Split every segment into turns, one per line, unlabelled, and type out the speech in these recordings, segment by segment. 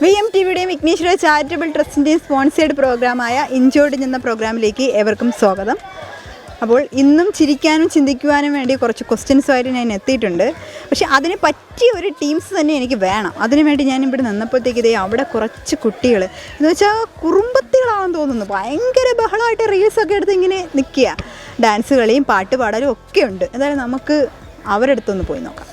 VMTVയുടെയും Vighneshwara charitable ട്രസ്റ്റിൻ്റെയും sponsored പ്രോഗ്രാമായ injured എന്ന പ്രോഗ്രാമിലേക്ക് ഏവർക്കും സ്വാഗതം. അപ്പോൾ ഇന്നും ചിരിക്കാനും ചിന്തിക്കുവാനും വേണ്ടി കുറച്ച് ക്വസ്റ്റ്യൻസുമായിട്ട് ഞാൻ എത്തിയിട്ടുണ്ട്. പക്ഷേ അതിന് പറ്റിയ ഒരു ടീംസ് തന്നെ എനിക്ക് വേണം. അതിനുവേണ്ടി ഞാൻ ഇവിടെ നിന്നപ്പോഴത്തേക്ക് ഇതേ അവിടെ കുറച്ച് കുട്ടികൾ എന്ന് വെച്ചാൽ കുറുമ്പത്തികളാണെന്ന് തോന്നുന്നു. ഭയങ്കര ബഹളമായിട്ട് റീൽസൊക്കെ എടുത്ത് ഇങ്ങനെ നിൽക്കുക. ഡാൻസ് കളിയും പാട്ട് പാടലും ഒക്കെ ഉണ്ട്. എന്തായാലും നമുക്ക് അവരുടെ അടുത്തൊന്ന് പോയി നോക്കാം.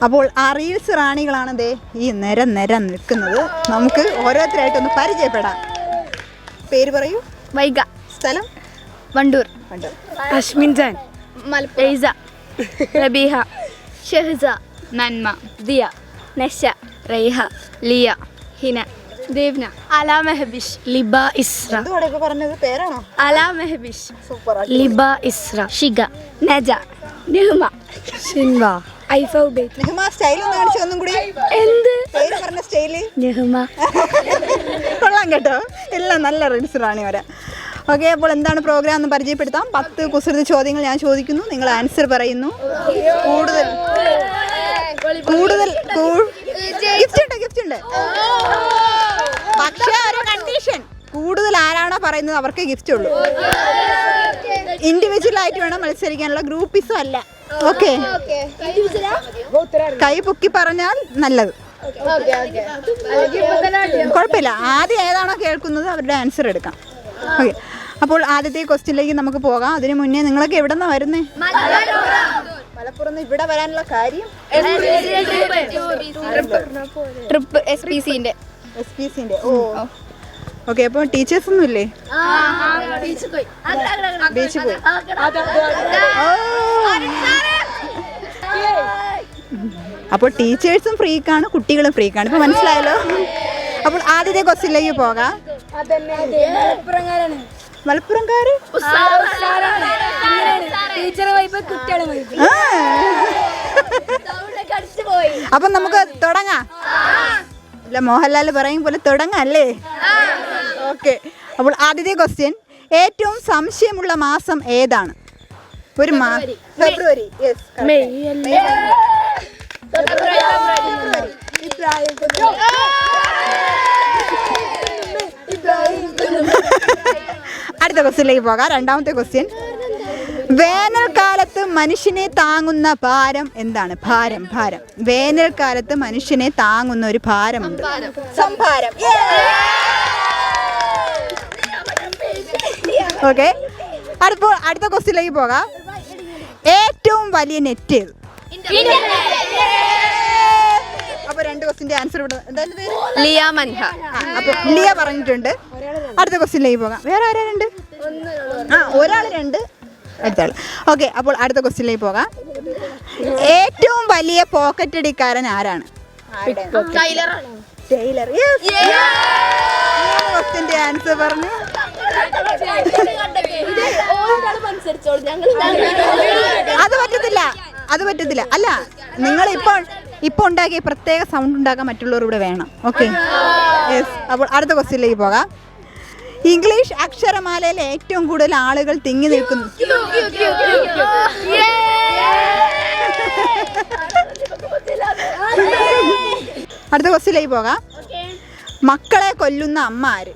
അപ്പോൾ ആ റീൽസ് റാണികളാണ് ദേ ഈ നിര നിൽക്കുന്നത്. നമുക്ക് ഓരോരുത്തരായിട്ടൊന്ന് പരിചയപ്പെടാം. പേര് പറയൂ.
വൈഗ.
സ്ഥലം?
വണ്ടൂർ.
അശ്മിൻ ജാൻ.
എയ്സ. റബീഹ. ഷെഹ്സ. നന്മ. ദിയ. നഷ. റൈഹ. ലിയ. ഹിന. ദേവ്ന. അല മെഹബിഷ്. ലിബ ഇസ്ര.
പറഞ്ഞത് പേരാണോ?
അല മെഹബിഷ്.
സൂപ്പർ.
ലിബ ഇസ്ര. ഷിഗ. നജ. നെഹ്മ.
ഷിൻവ. ഐഫ ഉബൈദ്.
നെഹ്മ സ്റ്റൈൽ ഒന്ന് കാണിച്ചു ഒന്നും കൂടി.
എന്ത്
പേര് പറഞ്ഞ സ്റ്റൈല്?
നെഹ്മ.
കൊള്ളാം കേട്ടോ. എല്ലാം നല്ല റീൽസ് റാണി വരാം. ഓക്കെ, അപ്പോൾ എന്താണ് പ്രോഗ്രാം എന്ന് പരിചയപ്പെടുത്താം. 10 കുസൃതി ചോദ്യങ്ങൾ ഞാൻ ചോദിക്കുന്നു, നിങ്ങൾ ആൻസർ പറയുന്നു. കൂടുതൽ ഗിഫ്റ്റ് ഉണ്ട്. പക്ഷേ ഒരു കണ്ടീഷൻ, കൂടുതൽ ആരാണോ പറയുന്നത് അവർക്ക് ഗിഫ്റ്റ് ഉള്ളൂ. ഇൻഡിവിജ്വൽ ആയിട്ട് വേണം മത്സരിക്കാനുള്ള, ഗ്രൂപ്പിസും അല്ല. ഓക്കെ, കൈ പൊക്കി പറഞ്ഞാൽ നല്ലത്. കുഴപ്പമില്ല, ആദ്യം ഏതാണോ കേൾക്കുന്നത് അവരുടെ ആൻസർ എടുക്കാം. ഓക്കെ, അപ്പോൾ ആദ്യത്തെ ക്വസ്റ്റ്യനിലേക്ക് നമുക്ക് പോകാം. അതിനു മുന്നേ നിങ്ങളൊക്കെ എവിടെ നിന്നാണ് വരുന്നത്? മലപ്പുറം. ഇവിടെ വരാനുള്ള കാര്യം
ട്രിപ്പ് SPCന്റെ.
ഓ, ഓക്കെ. അപ്പോൾ ടീച്ചേഴ്സ് ഒന്നും ഇല്ലേ? ബീച്ചിൽ പോയി. അപ്പോൾ ടീച്ചേഴ്സും ഫ്രീക്കാണ്, കുട്ടികളും ഫ്രീക്കാണ്. ഇപ്പൊ മനസ്സിലായല്ലോ. അപ്പോൾ ആദ്യത്തെ ക്വസ്റ്റ്യനിലേക്ക് പോകാം. മലപ്പുറംകാര് അപ്പൊ നമുക്ക് തുടങ്ങാം. അല്ല, മോഹൻലാൽ പറയും പോലെ തുടങ്ങാം അല്ലേ? ഓക്കെ, അപ്പോൾ ആദ്യത്തെ ക്വസ്റ്റ്യൻ, ഏറ്റവും സംശയമുള്ള മാസം ഏതാണ്? ഒരു ഫെബ്രുവരി. അടുത്ത ക്വസ്റ്റ്യനിലേക്ക് പോകാം. രണ്ടാമത്തെ ക്വസ്റ്റ്യൻ, വേനൽക്കാലത്ത് മനുഷ്യനെ താങ്ങുന്ന ഭാരം എന്താണ്? ഭാരം. വേനൽക്കാലത്ത് മനുഷ്യനെ താങ്ങുന്ന ഒരു ഭാരമുണ്ട്. സംഭാരം. ഓക്കെ, അടുത്ത ക്വസ്റ്റ്യനിലേക്ക് പോകാം. ഏറ്റവും വലിയ നെറ്റ് ഏത്? അപ്പൊ 2 ക്വസ്റ്റ്യൻ്റെ ആൻസർ ഇവിടെ. എന്തായാലും പേര്?
ലിയ മൻഹ.
അപ്പൊ ലിയ പറഞ്ഞിട്ടുണ്ട്. അടുത്ത ക്വസ്റ്റ്യനിലേക്ക് പോകാം. വേറെ ആരാണ്ട്? ഒരാൾ 2, അടുത്ത ആൾ. ഓക്കെ, അപ്പോൾ അടുത്ത ക്വസ്റ്റ്യനിലേക്ക് പോകാം. ഏറ്റവും വലിയ പോക്കറ്റ് അടിക്കാരൻ ആരാണ്? ടൈലർ. ക്വസ്റ്റ്യന്റെ ആൻസർ പറഞ്ഞു. അത് പറ്റത്തില്ല. അല്ല, നിങ്ങൾ ഇപ്പോൾ ഉണ്ടാക്കിയ പ്രത്യേക സൗണ്ട് ഉണ്ടാക്കാൻ മറ്റുള്ളവർ ഇവിടെ വേണം. Okay, yes. അപ്പോൾ അടുത്ത ക്വസ്റ്റ്യനിലേക്ക് പോകാം. ഇംഗ്ലീഷ് അക്ഷരമാലയിൽ ഏറ്റവും കൂടുതൽ ആളുകൾ തിങ്ങി നിൽക്കുന്നു. അടുത്ത ക്വസ്റ്റ്യനിലേക്ക് പോകാം. മക്കളെ കൊല്ലുന്ന അമ്മ ആര്?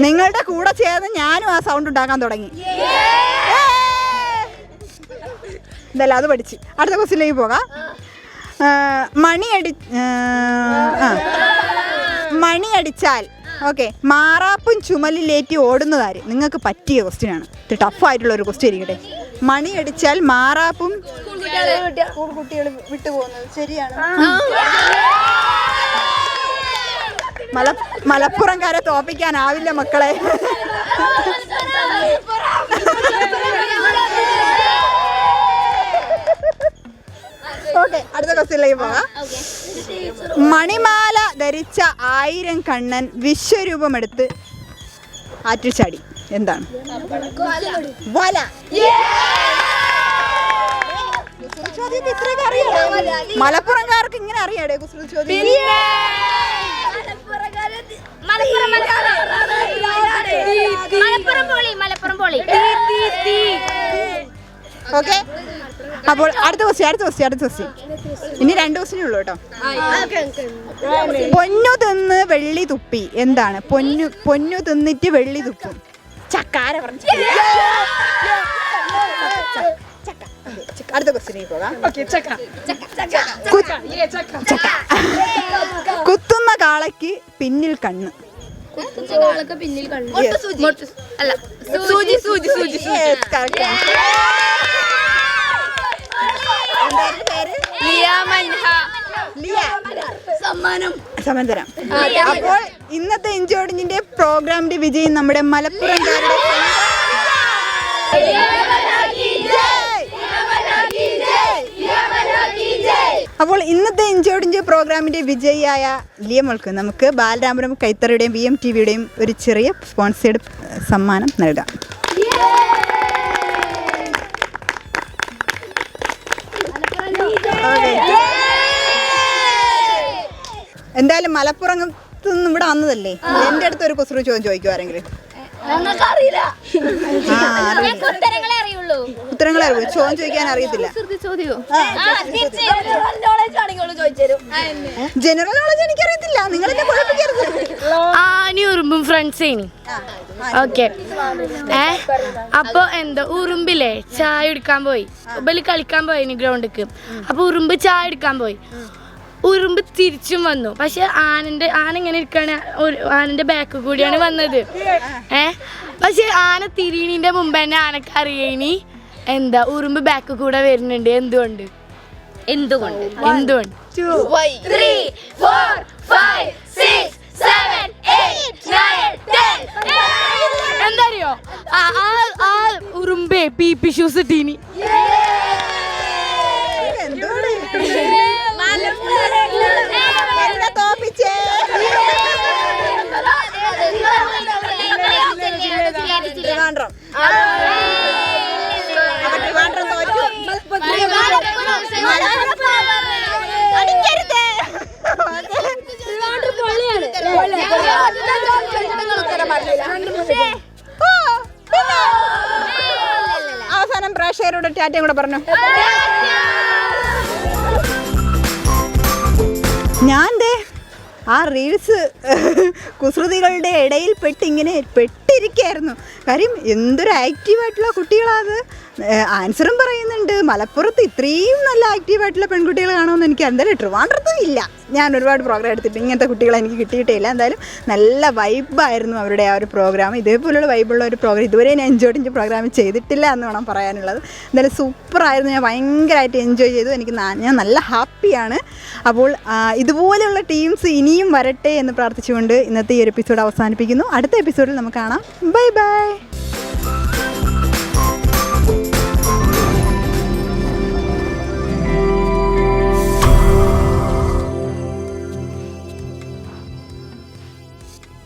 നിങ്ങളുടെ കൂടെ ചേർന്ന് ഞാനും ആ സൗണ്ട് ഉണ്ടാക്കാൻ തുടങ്ങി. ഇതല്ല, അത് പഠിച്ച്. അടുത്ത ക്വസ്റ്റ്യനിലേക്ക് പോകാം. മണിയടിച്ചാൽ ഓക്കെ മാറാപ്പും ചുമലിലേറ്റി ഓടുന്നതാര്? നിങ്ങൾക്ക് പറ്റിയ ക്വസ്റ്റ്യൻ ആണ്. ഇത് ടഫായിട്ടുള്ള ഒരു ക്വസ്റ്റ്യൻ ഇരിക്കട്ടെ. മണിയടിച്ചാൽ മാറാപ്പും കുട്ടികൾ വിട്ടുപോകുന്നത് ശരിയാണ്. മലപ്പുറംകാരെ തോപ്പിക്കാനാവില്ല മക്കളെ. ഓക്കെ, അടുത്ത ക്വസ്റ്റ്യനിലേക്ക് പോകാം. മണിമാല ധരിച്ച 1000 കണ്ണൻ വിശ്വരൂപമെടുത്ത് ആറ്റിൽ ചാടി. എന്താണ്? വല. മലപ്പുറംകാർക്ക് ഇങ്ങനെ അറിയാടേ കുസൃതി ചോദ്യം?
മലപ്പുറം പോളി.
ഓക്കെ, അപ്പോൾ അടുത്ത ക്വസ്റ്റ്യൻ. ഇനി 2 ക്വസ്റ്റ്യനേ ഉള്ളൂ കേട്ടോ. പൊന്നു തിന്ന് വെള്ളി തുപ്പി എന്താണ്? പൊന്നു തിന്നിട്ട് വെള്ളി തുപ്പും. ചക്കാര പറഞ്ഞു. അടുത്ത ക്വസ്റ്റ്യനിലേക്ക് പോകാം. കുത്തുന്ന കാളയ്ക്ക് പിന്നിൽ കണ്ണ്.
പിന്നിൽ കണ്ടു.
Yes.
അല്ല, സൂചി.
Yes, correct answer. എന്തായിരുന്നു പേര്? ലിയ. സമ്മാനം തരാം. അപ്പോൾ ഇന്നത്തെ ഇഞ്ചോടിഞ്ഞിന്റെ പ്രോഗ്രാമിന്റെ വിജയം നമ്മുടെ മലപ്പുറംകാരുടെ. അപ്പോൾ ഇന്നത്തെ ഇഞ്ചോടിഞ്ച് പ്രോഗ്രാമിന്റെ വിജയിയായ ലിയമോൾക്ക് നമുക്ക് ബാലരാമപുരം കൈത്തറിയുടെയും BMTVയുടെയും ഒരു ചെറിയ സ്പോൺസേഡ് സമ്മാനം നൽകാം. എന്തായാലും മലപ്പുറത്ത് നിന്ന് ഇവിടെ വന്നതല്ലേ, എൻ്റെ അടുത്ത് ഒരു കുസൃതി ചോദ്യം ചോദിക്കും ആരെങ്കിലും? ഉത്തരങ്ങളെ അറിയൂ, ചോദ്യം ചോദിക്കാൻ അറിയത്തില്ല. ജനറൽ നോളജ് എനിക്കറിയത്തില്ല, നിങ്ങളെന്നെ കുഴപ്പിക്കരുത്.
ആനി ഉറുമ്പും ഫ്രണ്ട്സേനി. ഓക്കെ, അപ്പൊ എന്താ ഉറുമ്പില്ലേ ചായ എടുക്കാൻ പോയി, ബലി കളിക്കാൻ പോയി ഗ്രൗണ്ടിക്ക്. അപ്പൊ ഉറുമ്പ് ചായ എടുക്കാൻ പോയി, ഉറുമ്പ് തിരിച്ചും വന്നു. പക്ഷെ ആന ഇങ്ങനെ ഇരിക്കാണ്, ആനന്റെ ബാക്ക് കൂടിയാണ് വന്നത്. പക്ഷെ ആന തിരിയണിന്റെ മുമ്പ് തന്നെ ആനക്ക് അറിയണി എന്താ ഉറുമ്പ് ബാക്ക് കൂടെ വരുന്നുണ്ട്. എന്തുകൊണ്ട്?
2 3 4 5 6 7 8 9 10.
എന്താ അറിയോ, ആ ഉറുമ്പേ PP ഷൂസ് ഇട്ടീനി.
അവസാനം പ്രേക്ഷകരോട് ടാറ്റയും കൂടെ പറഞ്ഞു. ഞാൻ ആ റീൽസ് കുസൃതികളുടെ ഇടയിൽ പെട്ടിരിക്കുകയായിരുന്നു. കാര്യം എന്തൊരു ആക്റ്റീവായിട്ടുള്ള കുട്ടികളാത്. ആൻസറും പറയുന്നുണ്ട്. മലപ്പുറത്ത് ഇത്രയും നല്ല ആക്റ്റീവായിട്ടുള്ള പെൺകുട്ടികൾ കാണുമെന്ന് എനിക്ക് എന്തായാലും ട്രിവാൻഡ്രത്തും ഇല്ല. ഞാൻ ഒരുപാട് പ്രോഗ്രാം എടുത്തിട്ട് ഇങ്ങനത്തെ കുട്ടികളെ എനിക്ക് കിട്ടിയിട്ടില്ല. എന്തായാലും നല്ല വൈബായിരുന്നു അവരുടെ ആ ഒരു പ്രോഗ്രാം. ഇതേപോലുള്ള വൈബുള്ള ഒരു പ്രോഗ്രാം ഇതുവരെ ഞാൻ എൻജോയ് പ്രോഗ്രാം ചെയ്തിട്ടില്ല എന്ന് വേണം പറയാനുള്ളത്. എന്തായാലും സൂപ്പറായിരുന്നു. ഞാൻ ഭയങ്കരമായിട്ട് എൻജോയ് ചെയ്തു. ഞാൻ നല്ല ഹാപ്പിയാണ്. അപ്പോൾ ഇതുപോലെയുള്ള ടീംസ് ഇനിയും വരട്ടെ എന്ന് പ്രാർത്ഥിച്ചുകൊണ്ട് ഇന്നത്തെ ഈ ഒരു എപ്പിസോഡ് അവസാനിപ്പിക്കുന്നു. അടുത്ത എപ്പിസോഡിൽ നമുക്ക് കാണാം. Bye bye.